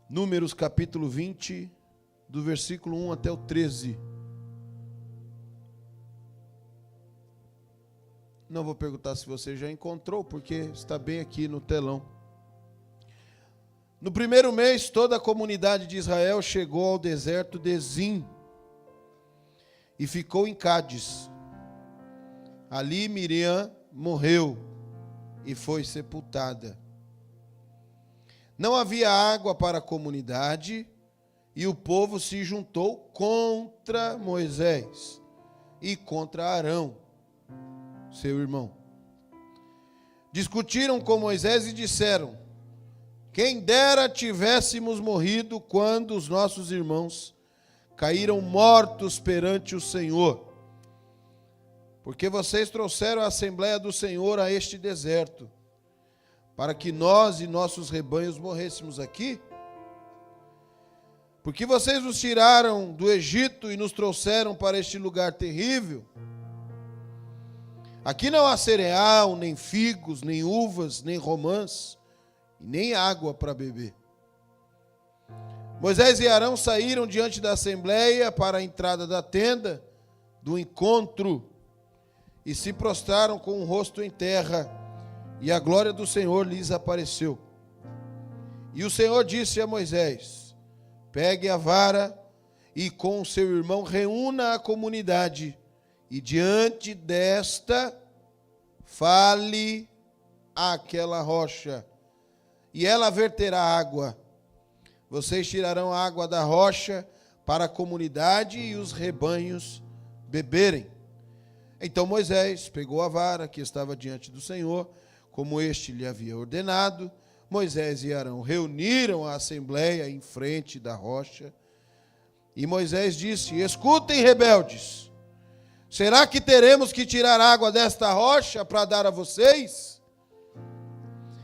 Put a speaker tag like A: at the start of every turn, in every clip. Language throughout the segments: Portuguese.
A: Números capítulo 20, do versículo 1 até o 13. Não vou perguntar se você já encontrou, porque está bem aqui no telão. No primeiro mês, toda a comunidade de Israel chegou ao deserto de Zim e ficou em Cádiz. Ali Miriam morreu e foi sepultada. Não havia água para a comunidade e o povo se juntou contra Moisés e contra Arão, seu irmão. Discutiram com Moisés e disseram: quem dera tivéssemos morrido quando os nossos irmãos caíram mortos perante o Senhor. Porque vocês trouxeram a Assembleia do Senhor a este deserto, para que nós e nossos rebanhos morrêssemos aqui? Porque vocês nos tiraram do Egito e nos trouxeram para este lugar terrível? Aqui não há cereal, nem figos, nem uvas, nem romãs, e nem água para beber. Moisés e Arão saíram diante da Assembleia para a entrada da tenda do encontro e se prostraram com o rosto em terra, e a glória do Senhor lhes apareceu. E o Senhor disse a Moisés: pegue a vara e com seu irmão reúna a comunidade, e diante desta fale àquela rocha, e ela verterá água. Vocês tirarão a água da rocha para a comunidade e os rebanhos beberem. Então Moisés pegou a vara que estava diante do Senhor, como este lhe havia ordenado. Moisés e Arão reuniram a assembleia em frente da rocha. E Moisés disse: escutem, rebeldes, será que teremos que tirar água desta rocha para dar a vocês?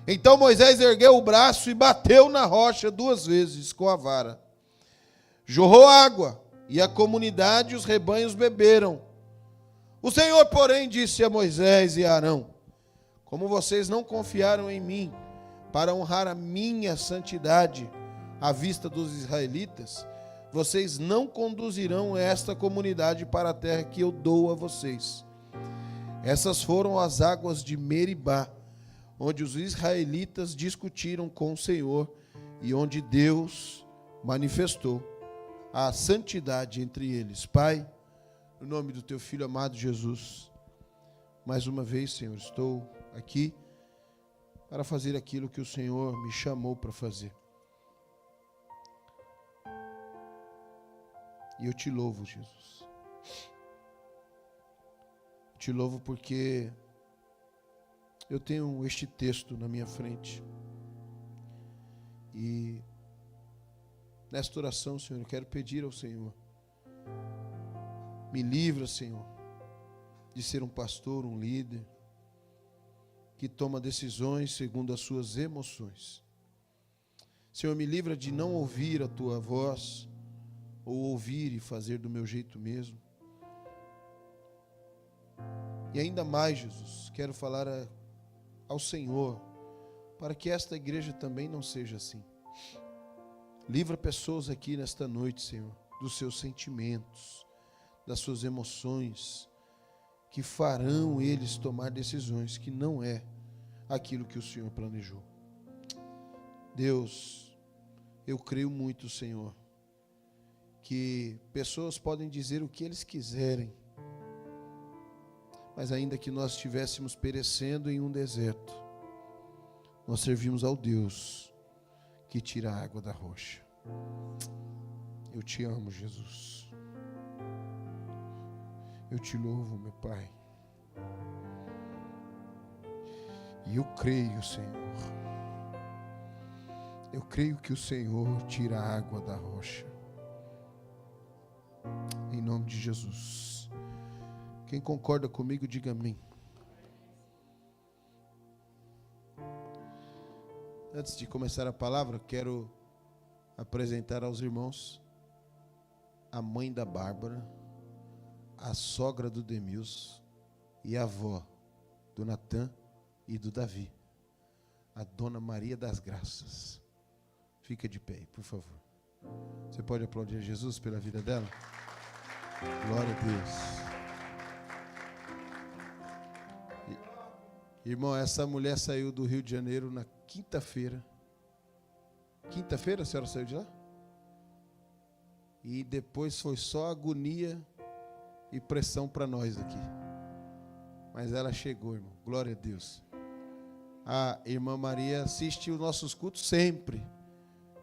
A: Então Moisés ergueu o braço e bateu na rocha 2 vezes com a vara. Jorrou água, e a comunidade e os rebanhos beberam. O Senhor, porém, disse a Moisés e a Arão: como vocês não confiaram em mim para honrar a minha santidade à vista dos israelitas, vocês não conduzirão esta comunidade para a terra que eu dou a vocês. Essas foram as águas de Meribá, onde os israelitas discutiram com o Senhor e onde Deus manifestou a santidade entre eles. Pai, no nome do teu Filho amado Jesus, mais uma vez, Senhor, estou aqui para fazer aquilo que o Senhor me chamou para fazer. E eu te louvo, Jesus. Te louvo porque eu tenho este texto na minha frente. E nesta oração, Senhor, eu quero pedir ao Senhor: me livra, Senhor, de ser um pastor, um líder, que toma decisões segundo as suas emoções. Senhor, me livra de não ouvir a tua voz, ou ouvir e fazer do meu jeito mesmo. E ainda mais, Jesus, quero falar ao Senhor, para que esta igreja também não seja assim. Livra pessoas aqui nesta noite, Senhor, dos seus sentimentos, das suas emoções, que farão eles tomar decisões que não é aquilo que o Senhor planejou. Deus, eu creio muito, Senhor, que pessoas podem dizer o que eles quiserem, mas ainda que nós estivéssemos perecendo em um deserto, nós servimos ao Deus que tira a água da rocha. Eu te amo, Jesus. Eu te louvo, meu Pai. E eu creio, Senhor. Eu creio que o Senhor tira a água da rocha. Em nome de Jesus. Quem concorda comigo, diga amém. Antes de começar a palavra, quero apresentar aos irmãos a mãe da Bárbara, a sogra do Demilson e a avó do Natan e do Davi, a Dona Maria das Graças. Fica de pé, por favor. Você pode aplaudir Jesus pela vida dela? Glória a Deus. Irmão, essa mulher saiu do Rio de Janeiro na quinta-feira. Quinta-feira a senhora saiu de lá? E depois foi só agonia e pressão para nós aqui. Mas ela chegou, irmão. Glória a Deus. A irmã Maria assiste os nossos cultos sempre.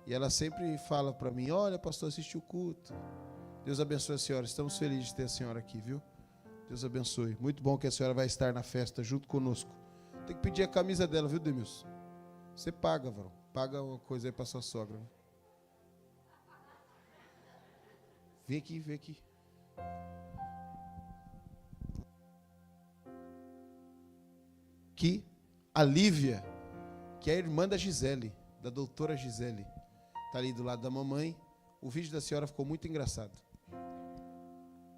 A: E ela sempre fala para mim: olha, pastor, assisti o culto. Deus abençoe a senhora. Estamos felizes de ter a senhora aqui, viu? Deus abençoe. Muito bom que a senhora vai estar na festa junto conosco. Tem que pedir a camisa dela, viu, Demilson? Você paga, varão. Paga uma coisa aí para sua sogra. Viu? Vem aqui, vem aqui. Aqui, a Lívia, que é a irmã da Gisele, da doutora Gisele. Está ali do lado da mamãe. O vídeo da senhora ficou muito engraçado.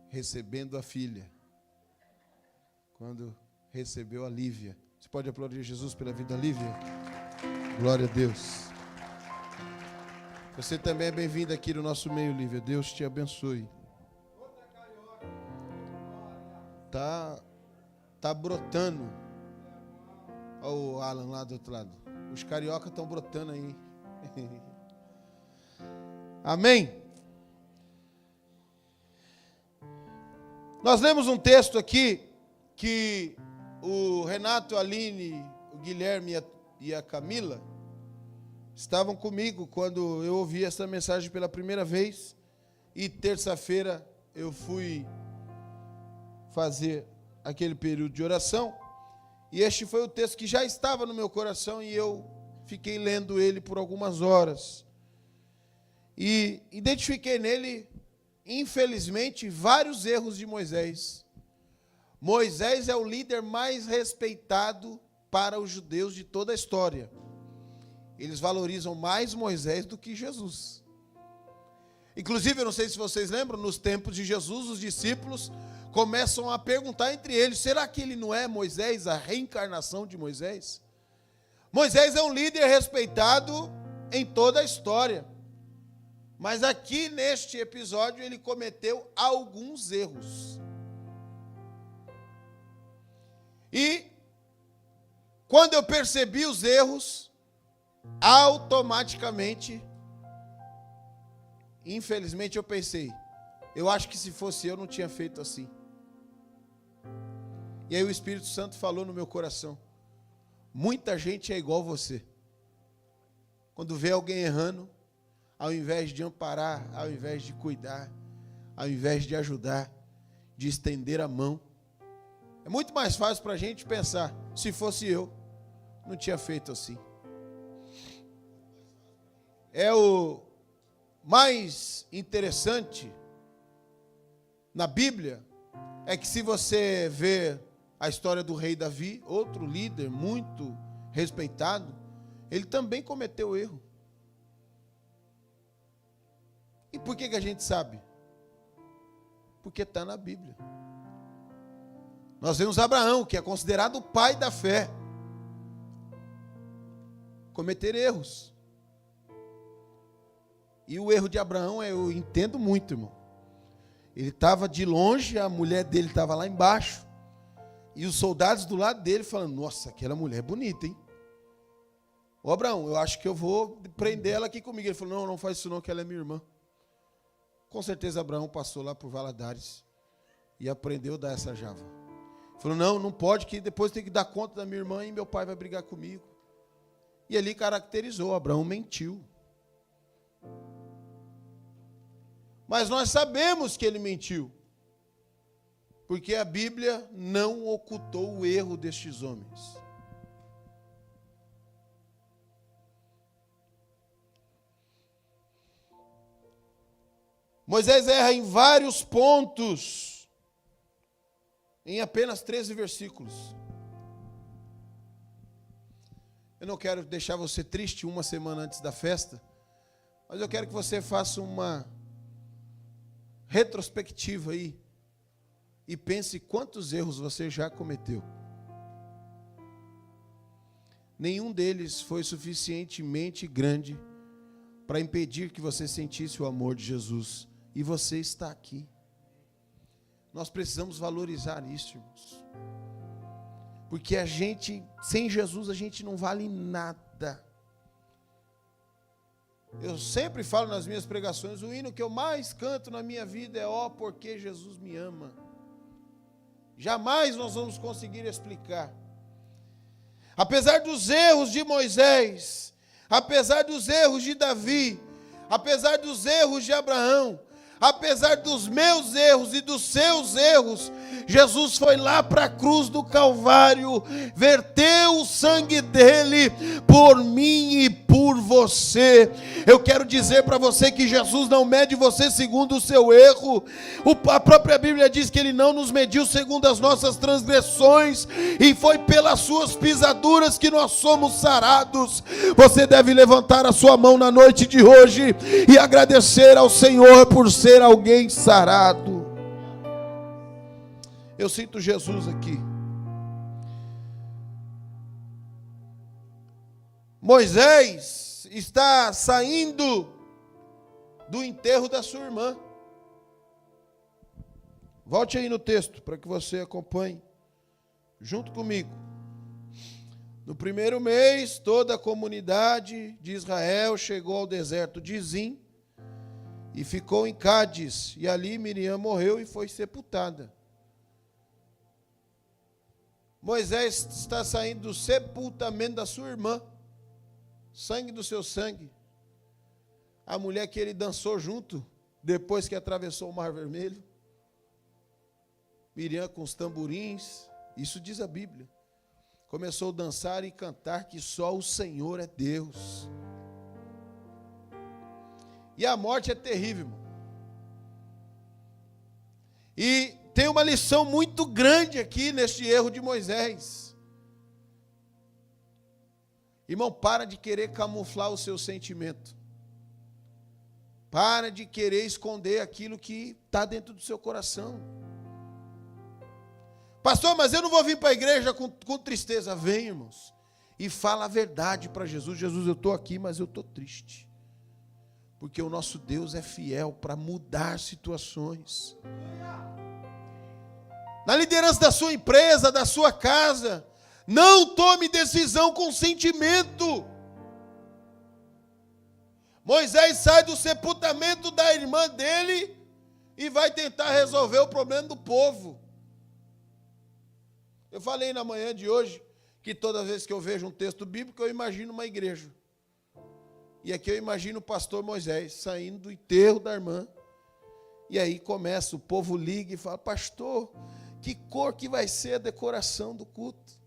A: Recebendo a filha. Quando recebeu a Lívia. Você pode aplaudir Jesus pela vida da Lívia? Glória a Deus. Você também é bem-vindo aqui no nosso meio, Lívia. Deus te abençoe. Tá brotando. Olha o Alan lá do outro lado. Os cariocas estão brotando aí. Amém? Nós lemos um texto aqui que o Renato, a Aline, o Guilherme e a Camila estavam comigo quando eu ouvi essa mensagem pela primeira vez. E terça-feira eu fui fazer aquele período de oração. E este foi o texto que já estava no meu coração e eu fiquei lendo ele por algumas horas. E identifiquei nele, infelizmente, vários erros de Moisés. Moisés é o líder mais respeitado para os judeus de toda a história. Eles valorizam mais Moisés do que Jesus. Inclusive, eu não sei se vocês lembram, nos tempos de Jesus, os discípulos começam a perguntar entre eles: será que ele não é Moisés, a reencarnação de Moisés? Moisés é um líder respeitado em toda a história. Mas aqui neste episódio ele cometeu alguns erros. E quando eu percebi os erros, automaticamente, infelizmente eu pensei: eu acho que se fosse eu não tinha feito assim. E aí o Espírito Santo falou no meu coração: muita gente é igual você. Quando vê alguém errando, ao invés de amparar, ao invés de cuidar, ao invés de ajudar, de estender a mão, é muito mais fácil para a gente pensar: se fosse eu, não tinha feito assim. É o mais interessante na Bíblia, é que se você vê a história do rei Davi, outro líder muito respeitado, ele também cometeu erro. E por que a gente sabe? Porque está na Bíblia. Nós vemos Abraão, que é considerado o pai da fé, cometer erros. E o erro de Abraão, eu entendo muito, irmão. Ele estava de longe, a mulher dele estava lá embaixo, e os soldados do lado dele falando: nossa, aquela mulher é bonita, hein? Ô Abraão, eu acho que eu vou prender ela aqui comigo. Ele falou: não, não faz isso não, que ela é minha irmã. Com certeza Abraão passou lá por Valadares e aprendeu a dar essa java. Ele falou: não, não pode, que depois tem que dar conta da minha irmã e meu pai vai brigar comigo. E ali caracterizou: Abraão mentiu. Mas nós sabemos que ele mentiu, porque a Bíblia não ocultou o erro destes homens. Moisés erra em vários pontos, em apenas 13 versículos. Eu não quero deixar você triste uma semana antes da festa, mas eu quero que você faça uma retrospectiva aí e pense quantos erros você já cometeu. Nenhum deles foi suficientemente grande para impedir que você sentisse o amor de Jesus. E você está aqui. Nós precisamos valorizar isso, irmãos. Porque sem Jesus, a gente não vale nada. Eu sempre falo nas minhas pregações, o hino que eu mais canto na minha vida é ó, porque Jesus me ama. Jamais nós vamos conseguir explicar. Apesar dos erros de Moisés, apesar dos erros de Davi, apesar dos erros de Abraão, apesar dos meus erros e dos seus erros, Jesus foi lá para a cruz do Calvário, verteu o sangue dele por mim e por você. Eu quero dizer para você que Jesus não mede você segundo o seu erro. A própria Bíblia diz que ele não nos mediu segundo as nossas transgressões, e foi pelas suas pisaduras que nós somos sarados. Você deve levantar a sua mão na noite de hoje e agradecer ao Senhor por ser alguém sarado. Eu sinto Jesus aqui. Moisés está saindo do enterro da sua irmã. Volte aí no texto para que você acompanhe junto comigo. No primeiro mês, toda a comunidade de Israel chegou ao deserto de Zim e ficou em Cádiz, e ali Miriam morreu e foi sepultada. Moisés está saindo do sepultamento da sua irmã, sangue do seu sangue, a mulher que ele dançou junto, depois que atravessou o Mar Vermelho. Miriam com os tamborins, isso diz a Bíblia, começou a dançar e cantar que só o Senhor é Deus. E a morte é terrível, irmão. E tem uma lição muito grande aqui neste erro de Moisés. Irmão, para de querer camuflar o seu sentimento. Para de querer esconder aquilo que está dentro do seu coração. Pastor, mas eu não vou vir para a igreja com tristeza. Vem, irmãos, e fala a verdade para Jesus. Jesus, eu estou aqui, mas eu estou triste. Porque o nosso Deus é fiel para mudar situações. Na liderança da sua empresa, da sua casa, não tome decisão com sentimento. Moisés sai do sepultamento da irmã dele e vai tentar resolver o problema do povo. Eu falei na manhã de hoje que toda vez que eu vejo um texto bíblico, eu imagino uma igreja. E aqui eu imagino o pastor Moisés saindo do enterro da irmã. E aí começa, o povo liga e fala, pastor, que cor que vai ser a decoração do culto?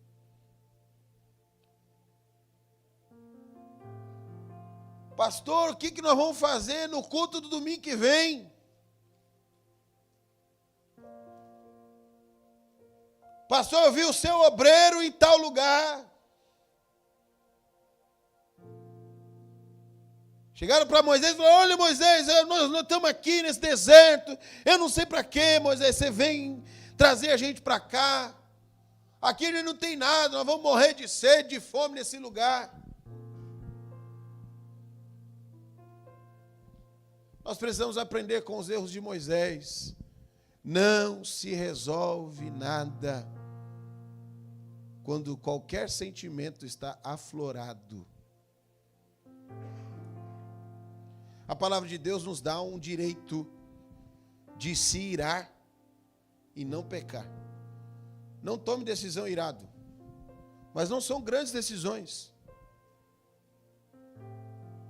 A: Pastor, o que nós vamos fazer no culto do domingo que vem? Pastor, eu vi o seu obreiro em tal lugar. Chegaram para Moisés e falaram, olha Moisés, nós estamos aqui nesse deserto, eu não sei para quê, Moisés, você vem trazer a gente para cá. Aqui não tem nada, nós vamos morrer de sede, de fome nesse lugar. Nós precisamos aprender com os erros de Moisés. Não se resolve nada quando qualquer sentimento está aflorado. A palavra de Deus nos dá um direito de se irar e não pecar. Não tome decisão irado, mas não são grandes decisões.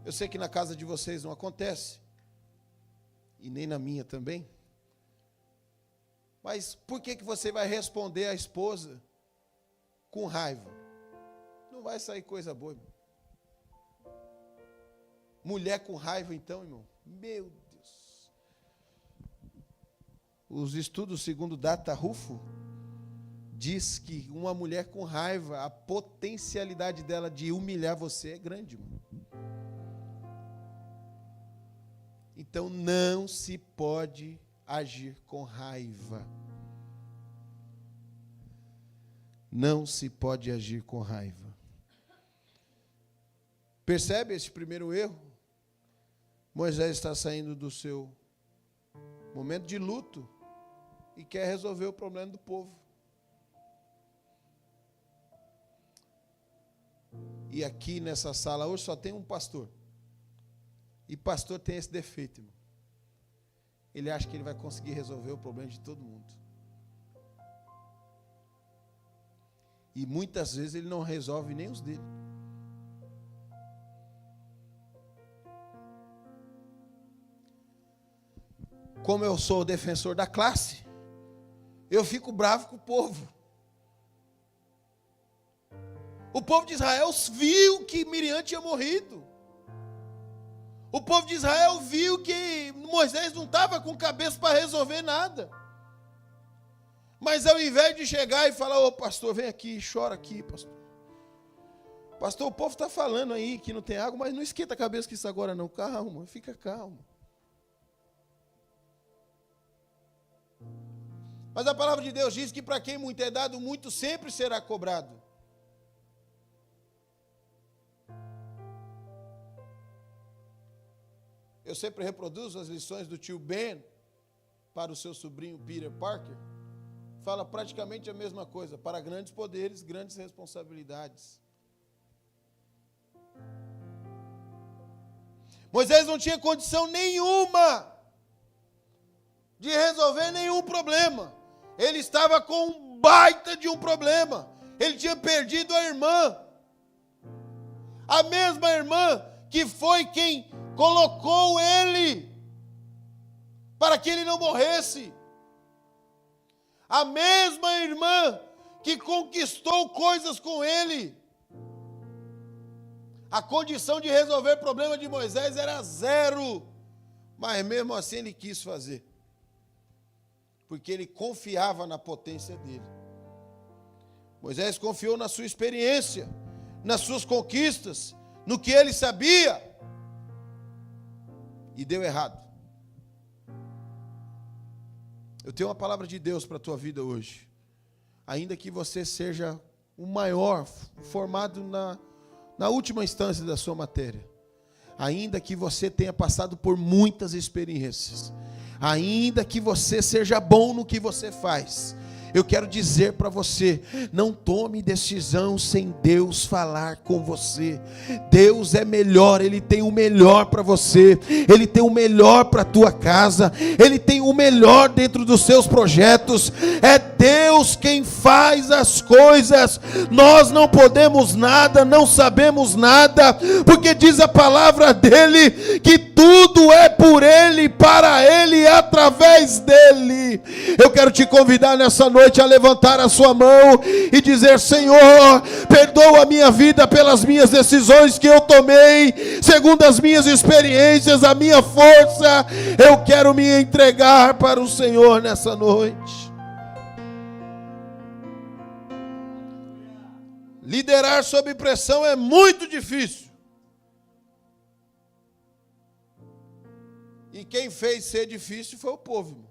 A: Eu sei que na casa de vocês não acontece, e nem na minha também. Mas por que você vai responder à esposa com raiva? Não vai sair coisa boa, irmão. Mulher com raiva, então, irmão, meu Deus. Os estudos segundo Data Rufo diz que uma mulher com raiva, a potencialidade dela de humilhar você é grande, irmão. Então não se pode agir com raiva. Não se pode agir com raiva. Percebe esse primeiro erro? Moisés está saindo do seu momento de luto e quer resolver o problema do povo. E aqui nessa sala hoje só tem um pastor. E pastor tem esse defeito, irmão. Ele acha que ele vai conseguir resolver o problema de todo mundo. E muitas vezes ele não resolve nem os dele. Como eu sou o defensor da classe, eu fico bravo com o povo. O povo de Israel viu que Miriam tinha morrido. O povo de Israel viu que Moisés não estava com cabeça para resolver nada. Mas ao invés de chegar e falar, ô pastor, vem aqui, chora aqui, pastor. Pastor, o povo está falando aí que não tem água, mas não esquenta a cabeça com isso agora não. Calma, fica calmo. Mas a palavra de Deus diz que para quem muito é dado, muito sempre será cobrado. Eu sempre reproduzo as lições do tio Ben para o seu sobrinho Peter Parker. Fala praticamente a mesma coisa. Para grandes poderes, grandes responsabilidades. Moisés não tinha condição nenhuma de resolver nenhum problema. Ele estava com um baita de um problema. Ele tinha perdido a irmã. A mesma irmã que foi quem colocou ele para que ele não morresse. A mesma irmã que conquistou coisas com ele. A condição de resolver o problema de Moisés era 0. Mas mesmo assim ele quis fazer. Porque ele confiava na potência dele. Moisés confiou na sua experiência, nas suas conquistas, no que ele sabia. E deu errado. Eu tenho uma palavra de Deus para a tua vida hoje. Ainda que você seja o maior, formado na última instância da sua matéria. Ainda que você tenha passado por muitas experiências. Ainda que você seja bom no que você faz. Eu quero dizer para você, não tome decisão sem Deus falar com você. Deus é melhor, Ele tem o melhor para você. Ele tem o melhor para a tua casa. Ele tem o melhor dentro dos seus projetos. É Deus quem faz as coisas. Nós não podemos nada, não sabemos nada, porque diz a palavra dEle, que tudo é por Ele, para Ele e através dEle. Eu quero te convidar nessa noite a levantar a sua mão e dizer: Senhor, perdoa a minha vida pelas minhas decisões que eu tomei, segundo as minhas experiências, a minha força. Eu quero me entregar para o Senhor nessa noite. Liderar sob pressão é muito difícil. E quem fez ser difícil foi o povo, irmão.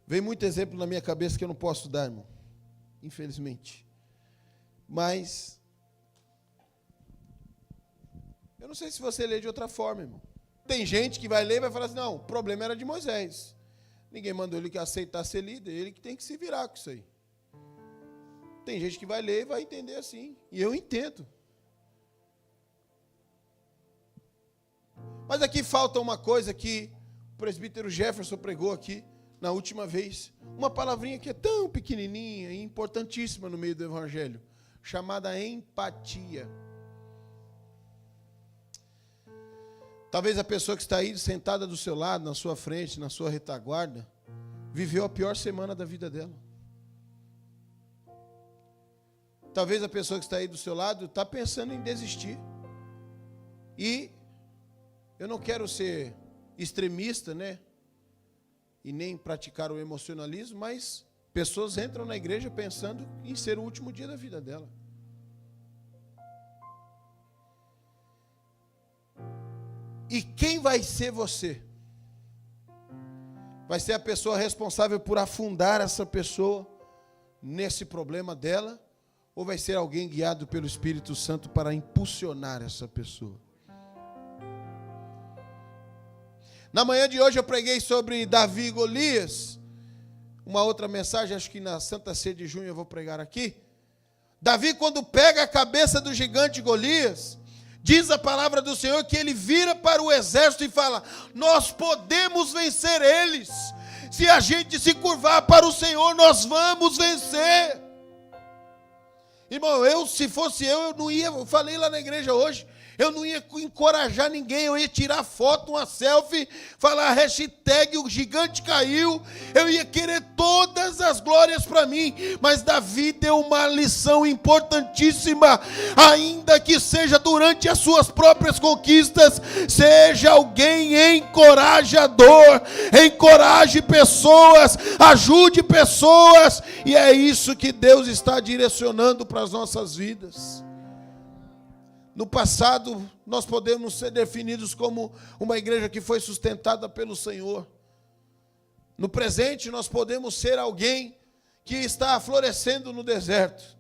A: Vem muito exemplo na minha cabeça que eu não posso dar, irmão. Infelizmente. Mas eu não sei se você lê de outra forma, irmão. Tem gente que vai ler e vai falar assim: não, o problema era de Moisés. Ninguém mandou ele que aceitar ser líder, ele que tem que se virar com isso aí. Tem gente que vai ler e vai entender assim. E eu entendo. Mas aqui falta uma coisa que o presbítero Jefferson pregou aqui na última vez. Uma palavrinha que é tão pequenininha e importantíssima no meio do evangelho, chamada empatia. Talvez a pessoa que está aí sentada do seu lado, na sua frente, na sua retaguarda, viveu a pior semana da vida dela. Talvez a pessoa que está aí do seu lado está pensando em desistir. E eu não quero ser extremista, né? E nem praticar o emocionalismo, mas pessoas entram na igreja pensando em ser o último dia da vida dela. E quem vai ser você? Vai ser a pessoa responsável por afundar essa pessoa nesse problema dela, ou vai ser alguém guiado pelo Espírito Santo para impulsionar essa pessoa? Na manhã de hoje eu preguei sobre Davi e Golias. Uma outra mensagem, acho que na Santa Ceia de junho eu vou pregar aqui. Davi, quando pega a cabeça do gigante Golias, diz a palavra do Senhor que ele vira para o exército e fala: nós podemos vencer eles. Se a gente se curvar para o Senhor, nós vamos vencer. Irmão, se fosse eu não ia, eu falei lá na igreja hoje, eu não ia encorajar ninguém, eu ia tirar foto, uma selfie, falar hashtag o gigante caiu, eu ia querer todas as glórias para mim, mas Davi deu uma lição importantíssima, ainda que seja durante as suas próprias conquistas, seja alguém encorajador, encoraje pessoas, ajude pessoas, e é isso que Deus está direcionando para as nossas vidas. No passado, nós podemos ser definidos como uma igreja que foi sustentada pelo Senhor. No presente, nós podemos ser alguém que está florescendo no deserto.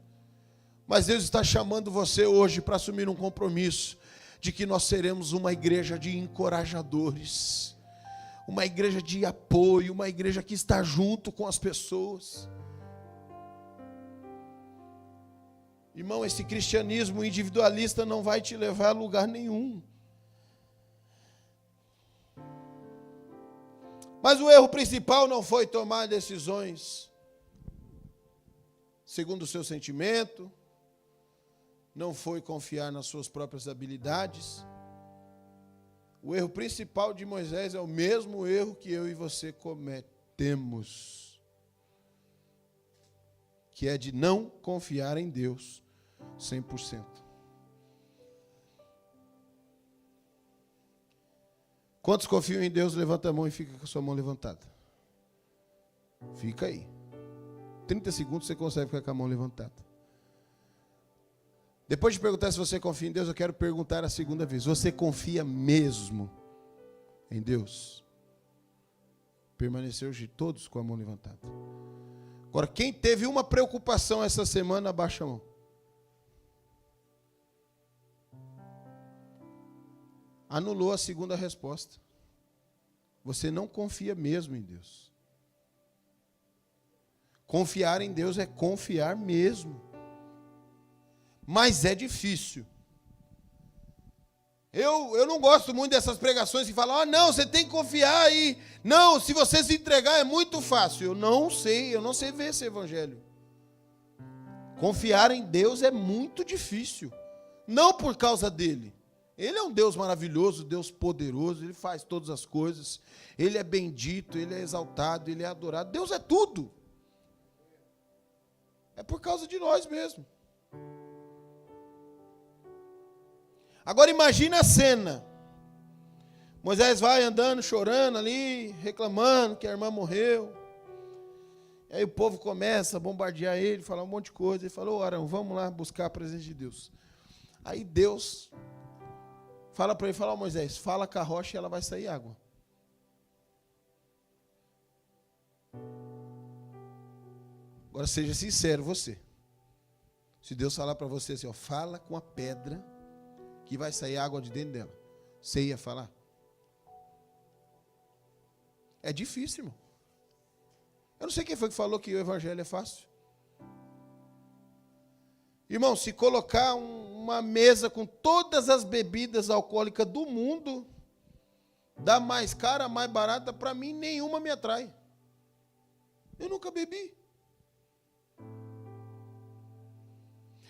A: Mas Deus está chamando você hoje para assumir um compromisso de que nós seremos uma igreja de encorajadores, uma igreja de apoio, uma igreja que está junto com as pessoas. Irmão, esse cristianismo individualista não vai te levar a lugar nenhum. Mas o erro principal não foi tomar decisões segundo o seu sentimento, não foi confiar nas suas próprias habilidades. O erro principal de Moisés é o mesmo erro que eu e você cometemos, que é de não confiar em Deus 100%. Quantos confiam em Deus? Levanta a mão e fica com a sua mão levantada. Fica aí. 30 segundos você consegue ficar com a mão levantada. Depois de perguntar se você confia em Deus, eu quero perguntar a segunda vez. Você confia mesmo em Deus? Permaneceu hoje todos com a mão levantada. Agora, quem teve uma preocupação essa semana, abaixa a mão. Anulou a segunda resposta. Você não confia mesmo em Deus. Confiar em Deus é confiar mesmo. Mas é difícil. Eu não gosto muito dessas pregações que falam: não, você tem que confiar aí. Não, se você se entregar é muito fácil. Eu não sei ver esse evangelho. Confiar em Deus é muito difícil. Não por causa dele. Ele é um Deus maravilhoso, Deus poderoso, Ele faz todas as coisas, Ele é bendito, Ele é exaltado, Ele é adorado, Deus é tudo. É por causa de nós mesmo. Agora imagina a cena. Moisés vai andando, chorando ali, reclamando que a irmã morreu. E aí o povo começa a bombardear ele, falar um monte de coisa. Ele falou: Arão, vamos lá buscar a presença de Deus. Aí Deus fala para ele, fala: Moisés, fala com a rocha e ela vai sair água. Agora seja sincero você. Se Deus falar para você assim, fala com a pedra que vai sair água de dentro dela, você ia falar? É difícil, irmão. Eu não sei quem foi que falou que o evangelho é fácil. Irmão, se colocar uma mesa com todas as bebidas alcoólicas do mundo, da mais cara, mais barata, para mim nenhuma me atrai. Eu nunca bebi.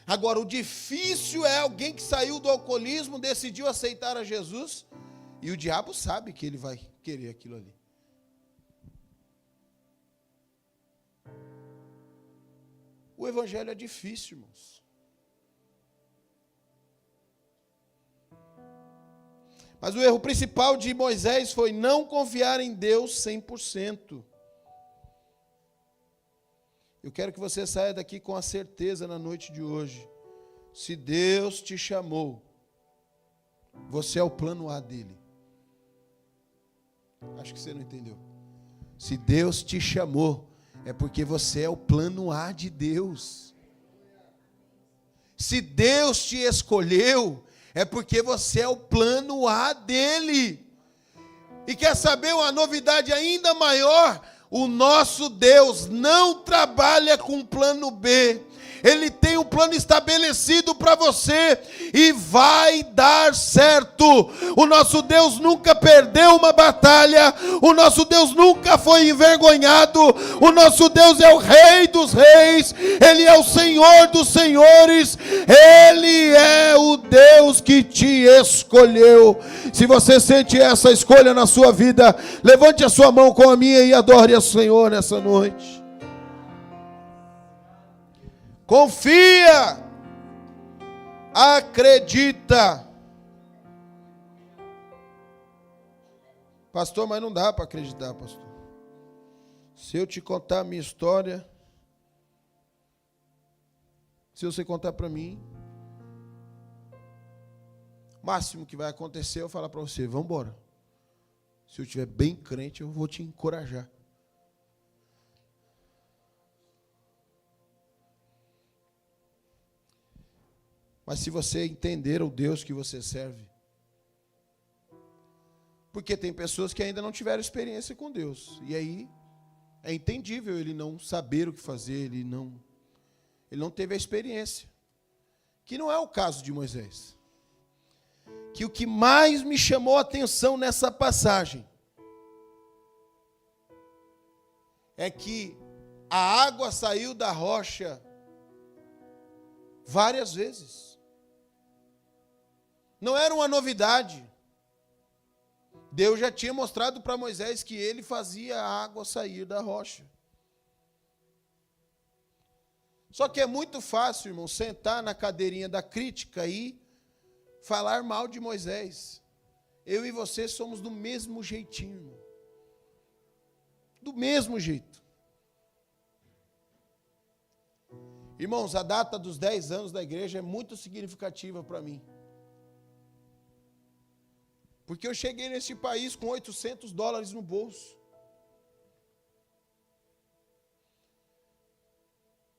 A: Agora, o difícil é alguém que saiu do alcoolismo, decidiu aceitar a Jesus, e o diabo sabe que ele vai querer aquilo ali. O evangelho é difícil, irmãos. Mas o erro principal de Moisés foi não confiar em Deus 100%. Eu quero que você saia daqui com a certeza na noite de hoje. Se Deus te chamou, você é o plano A dele. Acho que você não entendeu. Se Deus te chamou, é porque você é o plano A de Deus. Se Deus te escolheu, é porque você é o plano A dele. E quer saber uma novidade ainda maior? O nosso Deus não trabalha com plano B. Ele tem um plano estabelecido para você e vai dar certo. O nosso Deus nunca perdeu uma batalha. O nosso Deus nunca foi envergonhado. O nosso Deus é o Rei dos Reis. Ele é o Senhor dos Senhores. Ele é o Deus que te escolheu. Se você sente essa escolha na sua vida, levante a sua mão com a minha e adore ao Senhor nessa noite. Confia, acredita. Pastor, mas não dá para acreditar, pastor. Se eu te contar a minha história, se você contar para mim, o máximo que vai acontecer é eu falar para você, vamos embora. Se eu estiver bem crente, eu vou te encorajar. Mas se você entender o Deus que você serve, porque tem pessoas que ainda não tiveram experiência com Deus, e aí é entendível ele não saber o que fazer, ele não teve a experiência, que não é o caso de Moisés. Que o que mais me chamou a atenção nessa passagem é que a água saiu da rocha várias vezes. Não era uma novidade. Deus já tinha mostrado para Moisés que ele fazia a água sair da rocha. Só que é muito fácil, irmão, sentar na cadeirinha da crítica e falar mal de Moisés. Eu e você somos do mesmo jeitinho, irmão. Do mesmo jeito. Irmãos, a data dos 10 anos da igreja é muito significativa para mim. Porque eu cheguei nesse país com $800 no bolso.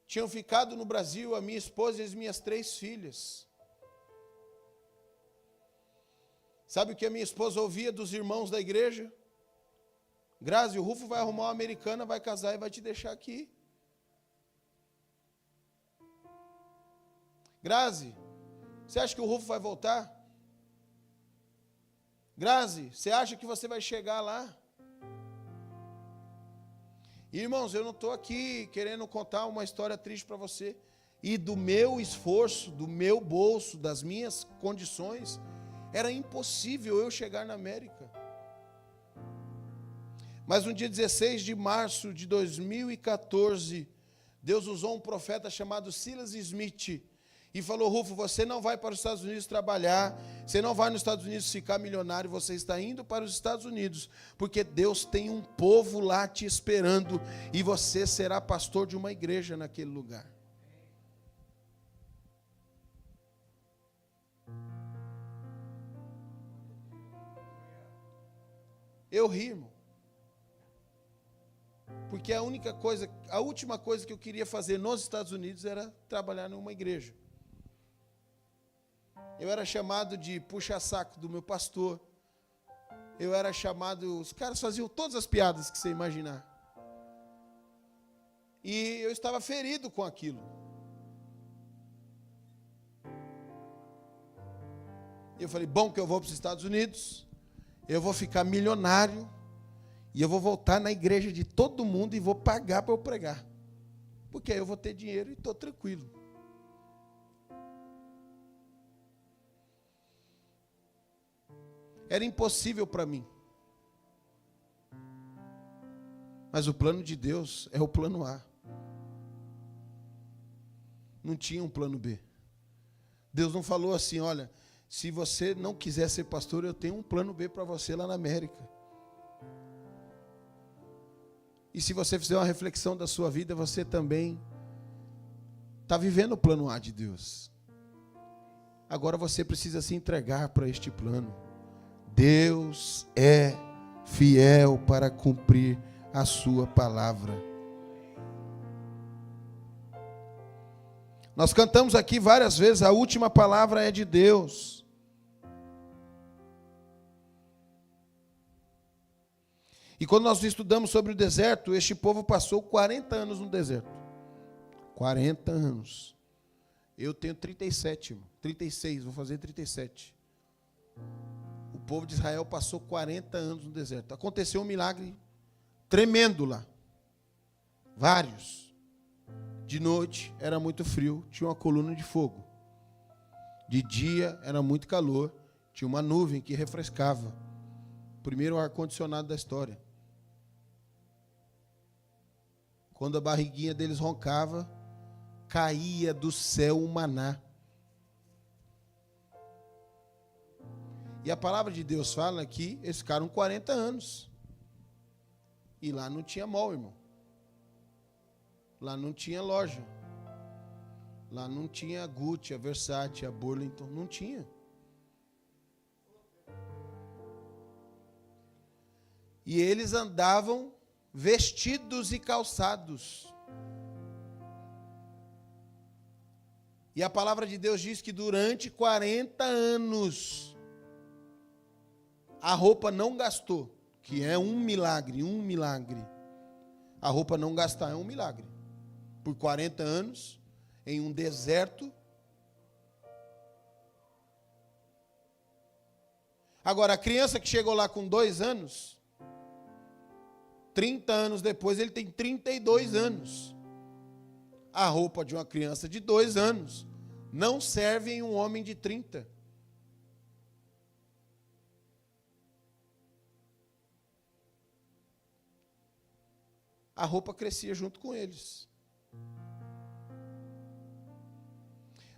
A: Tinham ficado no Brasil a minha esposa e as minhas 3 filhas. Sabe o que a minha esposa ouvia dos irmãos da igreja? Grazi, o Rufo vai arrumar uma americana, vai casar e vai te deixar aqui. Grazi, você acha que o Rufo vai voltar? Grazi, você acha que você vai chegar lá? Irmãos, eu não estou aqui querendo contar uma história triste para você. E do meu esforço, do meu bolso, das minhas condições, era impossível eu chegar na América. Mas no dia 16 de março de 2014, Deus usou um profeta chamado Silas Smith e falou: Rufo, você não vai para os Estados Unidos trabalhar, você não vai nos Estados Unidos ficar milionário, você está indo para os Estados Unidos, porque Deus tem um povo lá te esperando, e você será pastor de uma igreja naquele lugar. Eu ri, irmão. Porque a última coisa que eu queria fazer nos Estados Unidos era trabalhar numa igreja. Eu era chamado de puxa-saco do meu pastor. Eu era chamado... Os caras faziam todas as piadas que você imaginar. E eu estava ferido com aquilo. Eu falei, bom que eu vou para os Estados Unidos, eu vou ficar milionário, e eu vou voltar na igreja de todo mundo e vou pagar para eu pregar. Porque aí eu vou ter dinheiro e estou tranquilo. Era impossível para mim. Mas o plano de Deus é o plano A. Não tinha um plano B. Deus não falou assim, olha, se você não quiser ser pastor, eu tenho um plano B para você lá na América. E se você fizer uma reflexão da sua vida, você também está vivendo o plano A de Deus. Agora você precisa se entregar para este plano. Deus é fiel para cumprir a sua palavra. Nós cantamos aqui várias vezes, a última palavra é de Deus. E quando nós estudamos sobre o deserto, este povo passou 40 anos no deserto. 40 anos. Eu tenho 37, irmão. 36, vou fazer 37. O povo de Israel passou 40 anos no deserto. Aconteceu um milagre tremendo lá. Vários. De noite era muito frio, tinha uma coluna de fogo. De dia era muito calor, tinha uma nuvem que refrescava. Primeiro ar-condicionado da história. Quando a barriguinha deles roncava, caía do céu um maná. E a palavra de Deus fala que eles ficaram 40 anos. E lá não tinha mall, irmão. Lá não tinha loja. Lá não tinha a Gucci, a Versace, a Burlington. Não tinha. E eles andavam vestidos e calçados. E a palavra de Deus diz que durante 40 anos a roupa não gastou, que é um milagre, um milagre. A roupa não gastar é um milagre. Por 40 anos, em um deserto. Agora, a criança que chegou lá com 2 anos, 30 anos depois, ele tem 32 anos. A roupa de uma criança de 2 anos não serve em um homem de 30. A roupa crescia junto com eles.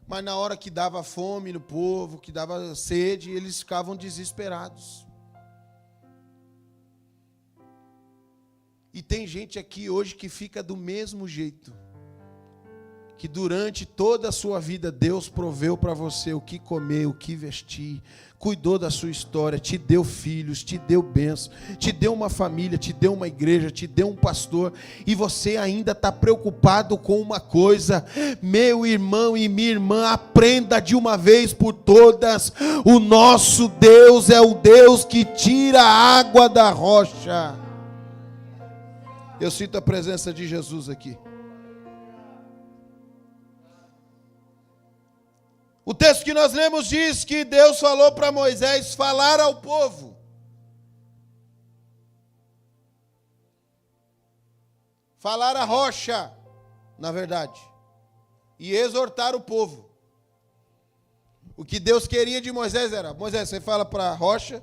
A: Mas na hora que dava fome no povo, que dava sede, eles ficavam desesperados. E tem gente aqui hoje que fica do mesmo jeito. Que durante toda a sua vida Deus proveu para você o que comer, o que vestir, cuidou da sua história, te deu filhos, te deu bênção, te deu uma família, te deu uma igreja, te deu um pastor, e você ainda está preocupado com uma coisa. Meu irmão e minha irmã, aprenda de uma vez por todas: o nosso Deus é o Deus que tira a água da rocha. Eu sinto a presença de Jesus aqui. O texto que nós lemos diz que Deus falou para Moisés falar ao povo. Falar à rocha, na verdade. E exortar o povo. O que Deus queria de Moisés era: Moisés, você fala para a rocha,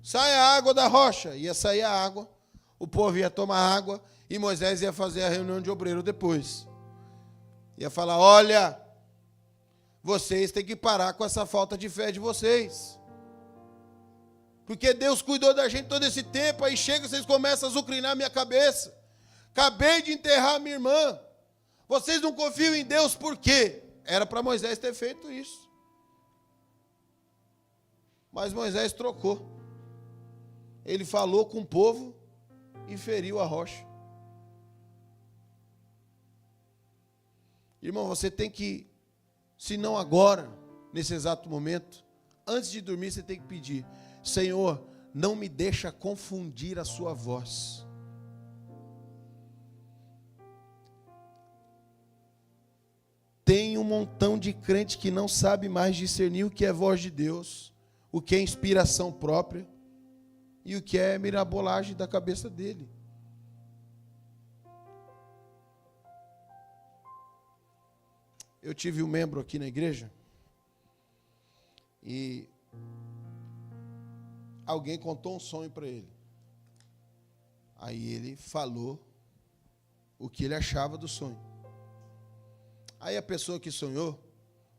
A: sai a água da rocha. Ia sair a água, o povo ia tomar água, e Moisés ia fazer a reunião de obreiro depois. Ia falar: olha, vocês têm que parar com essa falta de fé de vocês. Porque Deus cuidou da gente todo esse tempo, aí chega, vocês começam a azucrinar minha cabeça. Acabei de enterrar minha irmã. Vocês não confiam em Deus por quê? Era para Moisés ter feito isso. Mas Moisés trocou. Ele falou com o povo e feriu a rocha. Irmão, você tem que, se não agora, nesse exato momento, antes de dormir, você tem que pedir: Senhor, não me deixa confundir a sua voz. Tem um montão de crente que não sabe mais discernir o que é voz de Deus, o que é inspiração própria e o que é mirabolagem da cabeça dele. Eu tive um membro aqui na igreja e alguém contou um sonho para ele. Aí ele falou o que ele achava do sonho. Aí a pessoa que sonhou,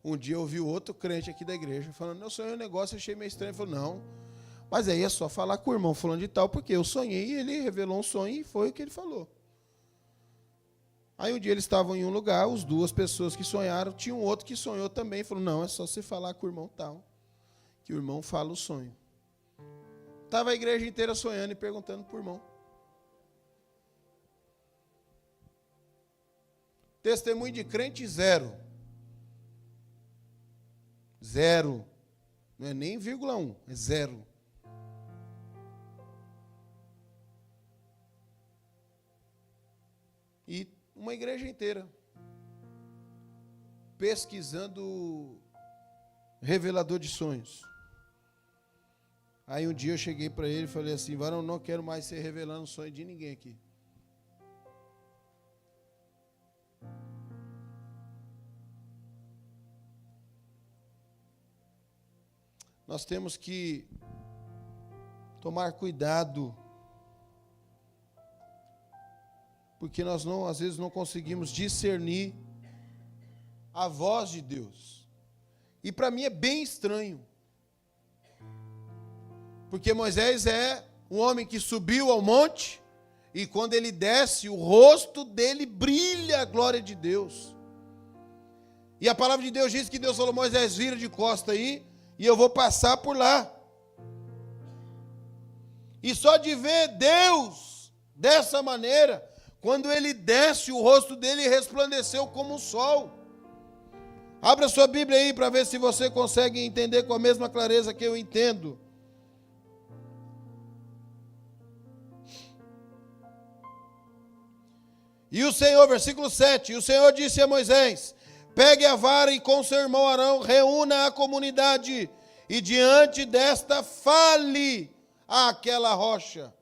A: um dia ouviu outro crente aqui da igreja falando: eu sonhei um negócio, achei meio estranho. Ele falou: não, mas aí é só falar com o irmão fulano de tal, porque eu sonhei e ele revelou um sonho e foi o que ele falou. Aí um dia eles estavam em um lugar, as 2 pessoas que sonharam, tinha um outro que sonhou também, falou: não, é só você falar com o irmão tal, que o irmão fala o sonho. Estava a igreja inteira sonhando e perguntando para o irmão. Testemunho de crente 0. Zero. Não é nem 0,1, é zero. E uma igreja inteira pesquisando revelador de sonhos. Aí um dia eu cheguei para ele e falei assim: varão, não quero mais ser revelando sonho de ninguém aqui. Nós temos que tomar cuidado, porque nós às vezes não conseguimos discernir a voz de Deus. E para mim é bem estranho, porque Moisés é um homem que subiu ao monte, e quando ele desce, o rosto dele brilha a glória de Deus. E a palavra de Deus diz que Deus falou: Moisés, vira de costa aí, e eu vou passar por lá. E só de ver Deus dessa maneira, quando ele desce, o rosto dele resplandeceu como o sol. Abra sua Bíblia aí para ver se você consegue entender com a mesma clareza que eu entendo. E o Senhor, versículo 7, e o Senhor disse a Moisés: pegue a vara e com seu irmão Arão reúna a comunidade, e diante desta fale àquela rocha.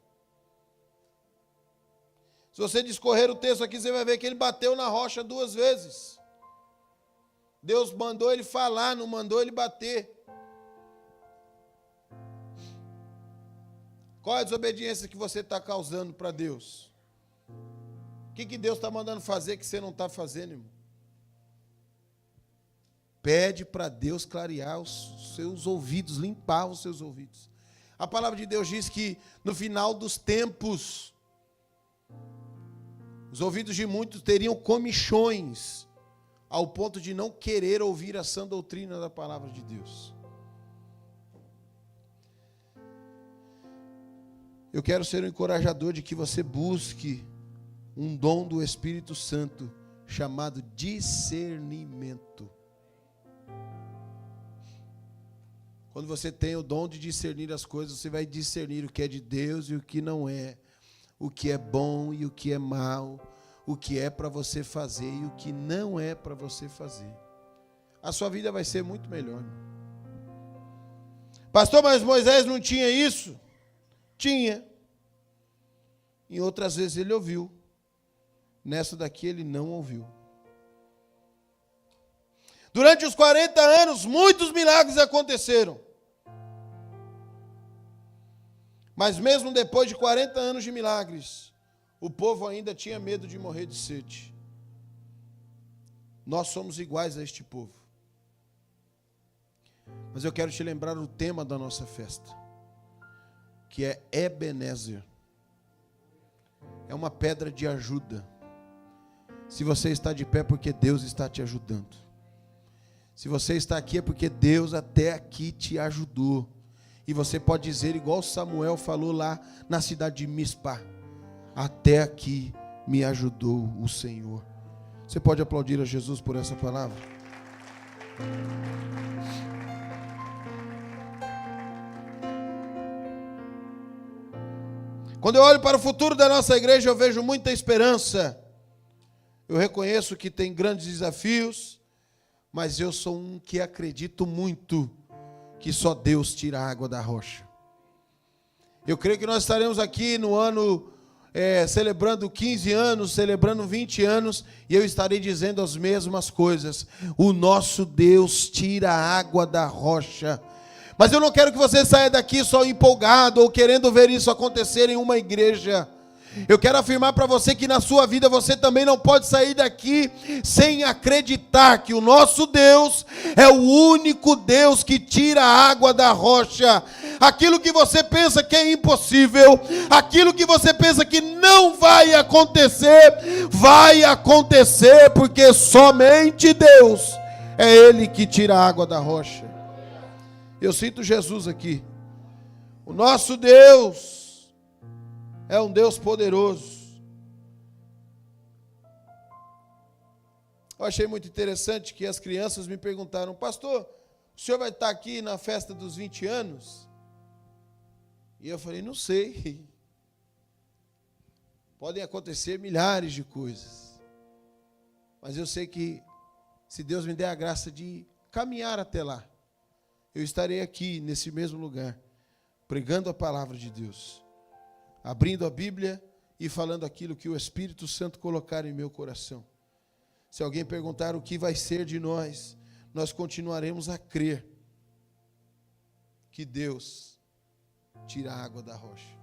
A: Se você discorrer o texto aqui, você vai ver que ele bateu na rocha 2 vezes. Deus mandou ele falar, não mandou ele bater. Qual é a desobediência que você está causando para Deus? O que Deus está mandando fazer que você não está fazendo, irmão? Pede para Deus clarear os seus ouvidos, limpar os seus ouvidos. A palavra de Deus diz que no final dos tempos, os ouvidos de muitos teriam comichões, ao ponto de não querer ouvir a sã doutrina da palavra de Deus. Eu quero ser um encorajador de que você busque um dom do Espírito Santo chamado discernimento. Quando você tem o dom de discernir as coisas, você vai discernir o que é de Deus e o que não é, o que é bom e o que é mal, o que é para você fazer e o que não é para você fazer. A sua vida vai ser muito melhor. Pastor, mas Moisés não tinha isso? Tinha. Em outras vezes ele ouviu. Nessa daqui ele não ouviu. Durante os 40 anos, muitos milagres aconteceram. Mas mesmo depois de 40 anos de milagres, o povo ainda tinha medo de morrer de sede. Nós somos iguais a este povo. Mas eu quero te lembrar o tema da nossa festa, que é Ebenezer. É uma pedra de ajuda. Se você está de pé, é porque Deus está te ajudando. Se você está aqui, é porque Deus até aqui te ajudou. E você pode dizer, igual Samuel falou lá na cidade de Mispa: até aqui me ajudou o Senhor. Você pode aplaudir a Jesus por essa palavra? Quando eu olho para o futuro da nossa igreja, eu vejo muita esperança. Eu reconheço que tem grandes desafios, mas eu sou um que acredito muito que só Deus tira a água da rocha. Eu creio que nós estaremos aqui no ano celebrando 15 anos, celebrando 20 anos, e eu estarei dizendo as mesmas coisas. O nosso Deus tira a água da rocha. Mas eu não quero que você saia daqui só empolgado ou querendo ver isso acontecer em uma igreja. Eu quero afirmar para você que na sua vida você também não pode sair daqui sem acreditar que o nosso Deus é o único Deus que tira a água da rocha. Aquilo que você pensa que é impossível, aquilo que você pensa que não vai acontecer, porque somente Deus é Ele que tira a água da rocha. Eu sinto Jesus aqui. O nosso Deus é um Deus poderoso. Eu achei muito interessante que as crianças me perguntaram: pastor, o senhor vai estar aqui na festa dos 20 anos? E eu falei, não sei. Podem acontecer milhares de coisas. Mas eu sei que, se Deus me der a graça de caminhar até lá, eu estarei aqui, nesse mesmo lugar, pregando a palavra de Deus, abrindo a Bíblia e falando aquilo que o Espírito Santo colocar em meu coração. Se alguém perguntar o que vai ser de nós, nós continuaremos a crer que Deus tira a água da rocha.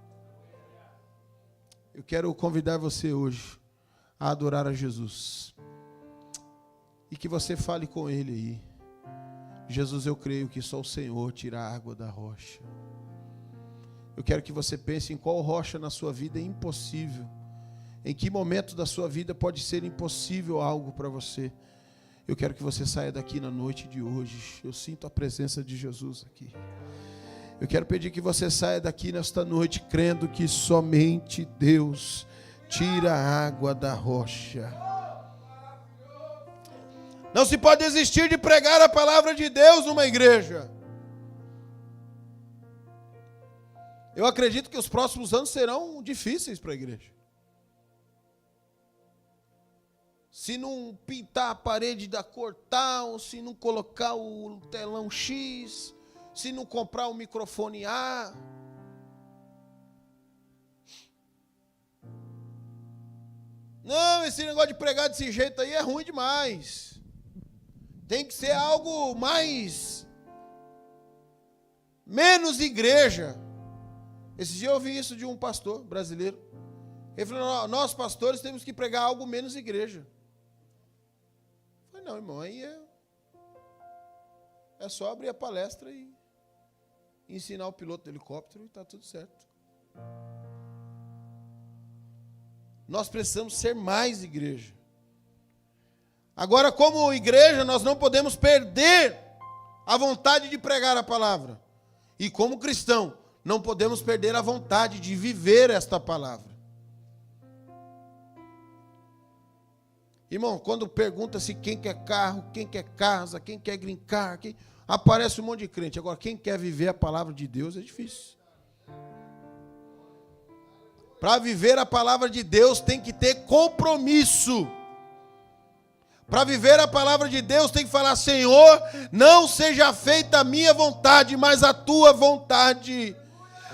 A: Eu quero convidar você hoje a adorar a Jesus. E que você fale com Ele aí. Jesus, eu creio que só o Senhor tira a água da rocha. Eu quero que você pense em qual rocha na sua vida é impossível. Em que momento da sua vida pode ser impossível algo para você. Eu quero que você saia daqui na noite de hoje. Eu sinto a presença de Jesus aqui. Eu quero pedir que você saia daqui nesta noite crendo que somente Deus tira a água da rocha. Não se pode desistir de pregar a palavra de Deus numa igreja. Eu acredito que os próximos anos serão difíceis para a igreja. Se não pintar a parede da cor tal, se não colocar o telão X, se não comprar o microfone A. Não, esse negócio de pregar desse jeito aí é ruim demais. Tem que ser algo menos igreja. Esse dia eu ouvi isso de um pastor brasileiro. Ele falou, nós pastores temos que pregar algo menos igreja. Eu falei, não, irmão, aí é só abrir a palestra e ensinar o piloto do helicóptero e está tudo certo. Nós precisamos ser mais igreja. Agora, como igreja, nós não podemos perder a vontade de pregar a palavra. E como cristão, não podemos perder a vontade de viver esta palavra. Irmão, quando pergunta-se quem quer carro, quem quer casa, quem quer green card, aparece um monte de crente. Agora, quem quer viver a palavra de Deus é difícil. Para viver a palavra de Deus tem que ter compromisso. Para viver a palavra de Deus tem que falar, Senhor, não seja feita a minha vontade, mas a tua vontade.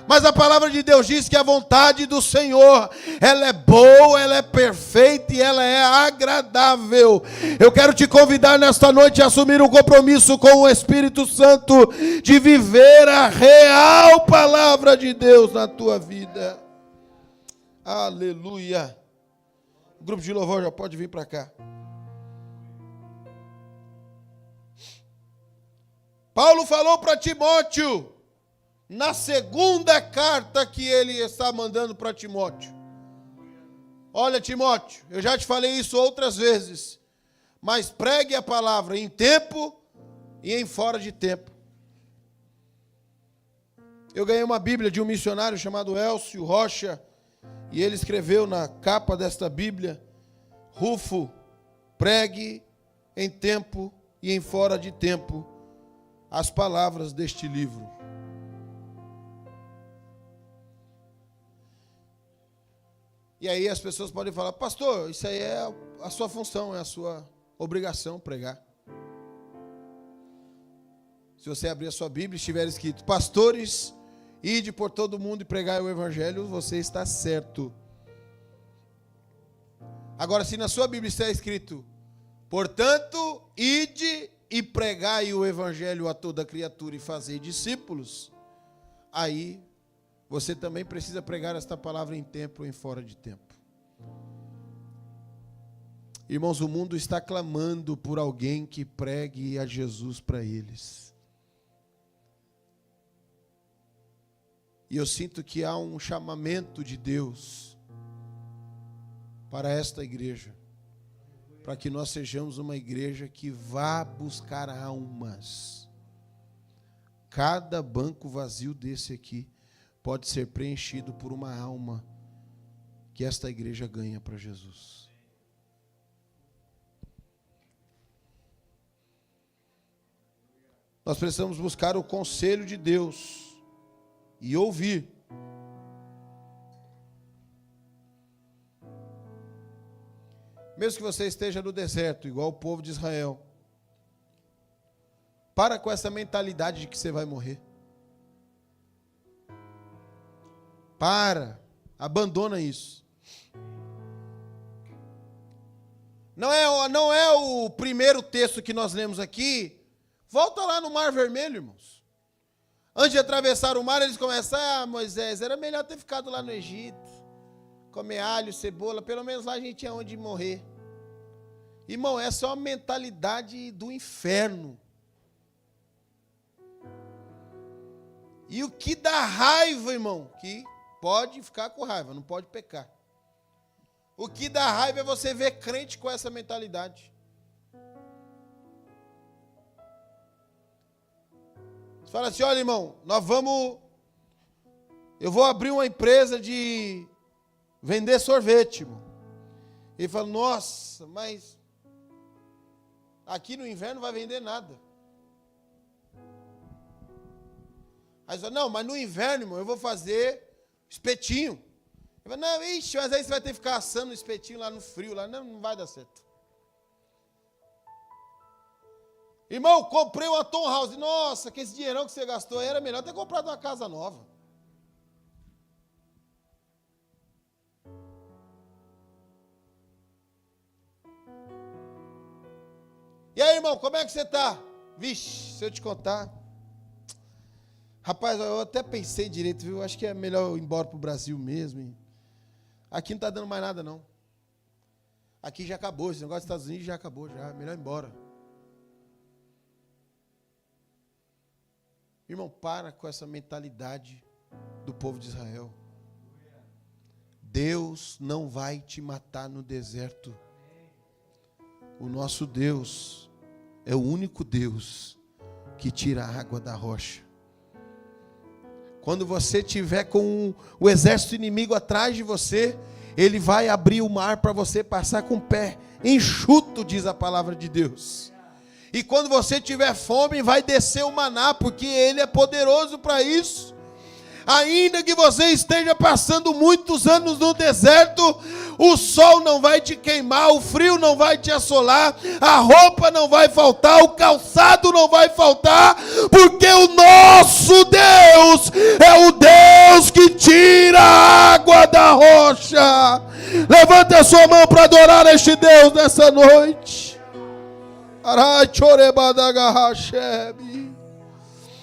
A: Mas a palavra de Deus diz que a vontade do Senhor, ela é boa, ela é perfeita e ela é agradável. Eu quero te convidar nesta noite a assumir um compromisso com o Espírito Santo de viver a real palavra de Deus na tua vida. Aleluia. O grupo de louvor já pode vir para cá. Paulo falou para Timóteo, na segunda carta que ele está mandando para Timóteo. Olha, Timóteo, eu já te falei isso outras vezes, mas pregue a palavra em tempo e em fora de tempo. Eu ganhei uma Bíblia de um missionário chamado Elcio Rocha, e ele escreveu na capa desta Bíblia, Rufo, pregue em tempo e em fora de tempo as palavras deste livro. E aí as pessoas podem falar, pastor, isso aí é a sua função, é a sua obrigação pregar. Se você abrir a sua Bíblia e estiver escrito, pastores, ide por todo mundo e pregai o evangelho, você está certo. Agora, se na sua Bíblia está escrito, portanto, ide e pregai o evangelho a toda criatura e fazei discípulos, aí você também precisa pregar esta palavra em tempo e em fora de tempo. Irmãos, o mundo está clamando por alguém que pregue a Jesus para eles. E eu sinto que há um chamamento de Deus para esta igreja, para que nós sejamos uma igreja que vá buscar almas. Cada banco vazio desse aqui pode ser preenchido por uma alma que esta igreja ganha para Jesus. Nós precisamos buscar o conselho de Deus e ouvir. Mesmo que você esteja no deserto, igual o povo de Israel, para com essa mentalidade de que você vai morrer. Abandona isso. Não é o primeiro texto que nós lemos aqui. Volta lá no Mar Vermelho, irmãos. Antes de atravessar o mar, eles começaram: Moisés, era melhor ter ficado lá no Egito, comer alho, cebola, pelo menos lá a gente tinha onde morrer. Irmão, essa é uma mentalidade do inferno. E o que dá raiva, irmão, que pode ficar com raiva, não pode pecar. O que dá raiva é você ver crente com essa mentalidade. Você fala assim: olha, irmão, eu vou abrir uma empresa de vender sorvete, irmão. Ele fala: nossa, mas aqui no inverno não vai vender nada. Aí você fala: não, mas no inverno, irmão, eu vou fazer espetinho. Ele fala: não, ixi, mas aí você vai ter que ficar assando o espetinho lá no frio, lá não vai dar certo. Irmão, comprei uma Tom House. Nossa, que esse dinheirão que você gastou aí era melhor ter comprado uma casa nova. E aí, irmão, como é que você está? Vixe, se eu te contar. Rapaz, eu até pensei direito, viu? Acho que é melhor eu ir embora para o Brasil mesmo. Aqui não está dando mais nada, não. Aqui já acabou, esse negócio dos Estados Unidos já acabou, já. Melhor ir embora. Irmão, para com essa mentalidade do povo de Israel. Deus não vai te matar no deserto. O nosso Deus é o único Deus que tira a água da rocha. Quando você tiver com o exército inimigo atrás de você, ele vai abrir o mar para você passar com o pé enxuto, diz a palavra de Deus. E quando você tiver fome, vai descer o maná, porque ele é poderoso para isso. Ainda que você esteja passando muitos anos no deserto, o sol não vai te queimar, o frio não vai te assolar, a roupa não vai faltar, o calçado não vai faltar, porque o nosso Deus é o Deus que tira a água da rocha. Levante a sua mão para adorar este Deus nessa noite.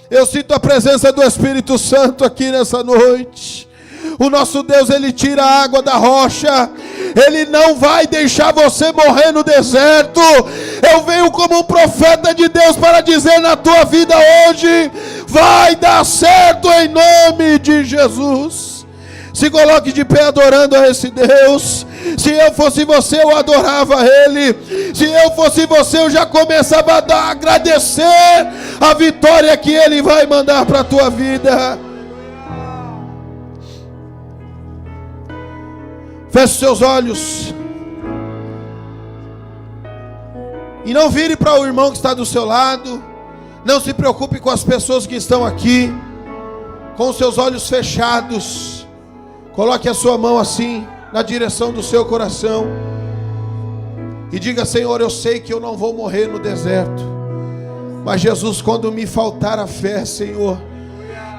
A: Eu sinto a presença do Espírito Santo aqui nessa noite. O nosso Deus, ele tira a água da rocha. Ele não vai deixar você morrer no deserto. Eu venho como um profeta de Deus para dizer na tua vida hoje: vai dar certo em nome de Jesus. Se coloque de pé adorando a esse Deus. Se eu fosse você, eu adorava Ele. Se eu fosse você, eu já começava a agradecer a vitória que Ele vai mandar para a tua vida. Feche seus olhos. E não vire para o irmão que está do seu lado. Não se preocupe com as pessoas que estão aqui. Com os seus olhos fechados, coloque a sua mão assim na direção do seu coração e diga: Senhor, eu sei que eu não vou morrer no deserto, mas Jesus, quando me faltar a fé, Senhor,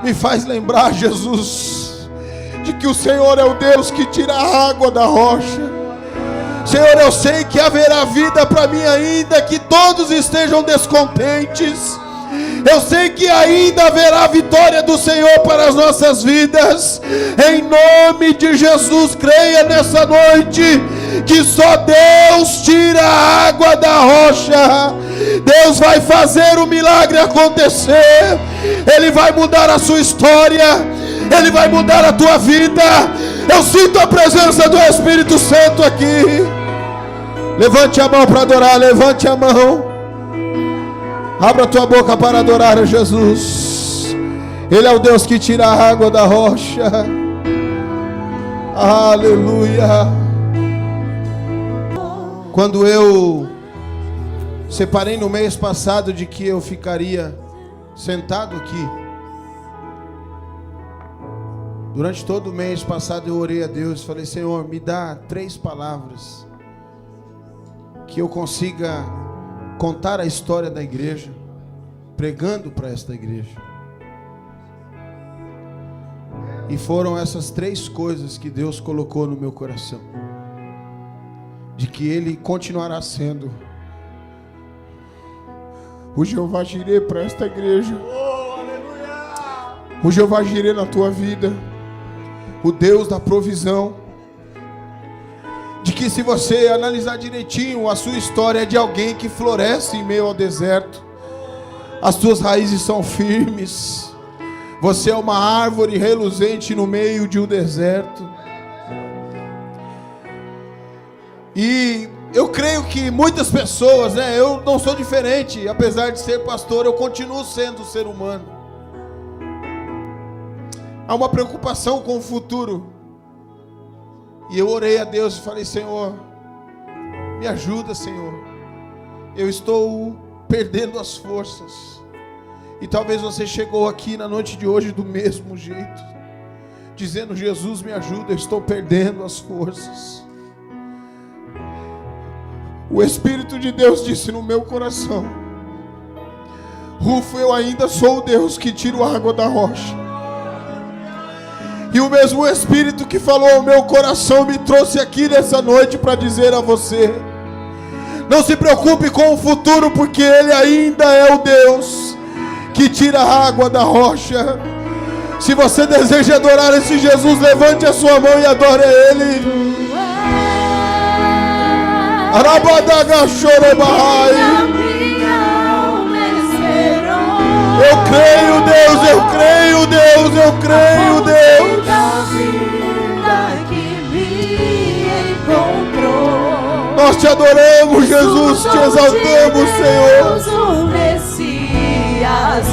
A: me faz lembrar, Jesus, de que o Senhor é o Deus que tira a água da rocha. Senhor, eu sei que haverá vida para mim ainda que todos estejam descontentes. Eu sei que ainda haverá vitória do Senhor para as nossas vidas. Em nome de Jesus, creia nessa noite que só Deus tira a água da rocha. Deus vai fazer o milagre acontecer. Ele vai mudar a sua história. Ele vai mudar a tua vida. Eu sinto a presença do Espírito Santo aqui. Levante a mão para adorar. Levante a mão. Abra a tua boca para adorar a Jesus. Ele é o Deus que tira a água da rocha. Aleluia. Quando eu separei no mês passado de que eu ficaria sentado aqui, durante todo o mês passado eu orei a Deus e falei: Senhor, me dá 3 palavras que eu consiga contar a história da igreja, pregando para esta igreja. E foram essas 3 coisas que Deus colocou no meu coração, de que Ele continuará sendo o Jeová Jireh para esta igreja, o Jeová Jireh na tua vida, o Deus da provisão. De que se você analisar direitinho, a sua história é de alguém que floresce em meio ao deserto. As suas raízes são firmes. Você é uma árvore reluzente no meio de um deserto. E eu creio que muitas pessoas, eu não sou diferente, apesar de ser pastor, eu continuo sendo ser humano. Há uma preocupação com o futuro. E eu orei a Deus e falei: Senhor, me ajuda, Senhor. Eu estou perdendo as forças. E talvez você chegou aqui na noite de hoje do mesmo jeito, dizendo: Jesus, me ajuda, eu estou perdendo as forças. O Espírito de Deus disse no meu coração: Rufo, eu ainda sou o Deus que tiro água da rocha. E o mesmo Espírito que falou ao meu coração me trouxe aqui nessa noite para dizer a você: não se preocupe com o futuro, porque Ele ainda é o Deus que tira a água da rocha. Se você deseja adorar esse Jesus, levante a sua mão e adore a Ele. Eu creio, Deus, eu creio, Deus, eu creio, Deus. Nós te adoramos, Jesus, te exaltamos, Senhor.
B: O Messias,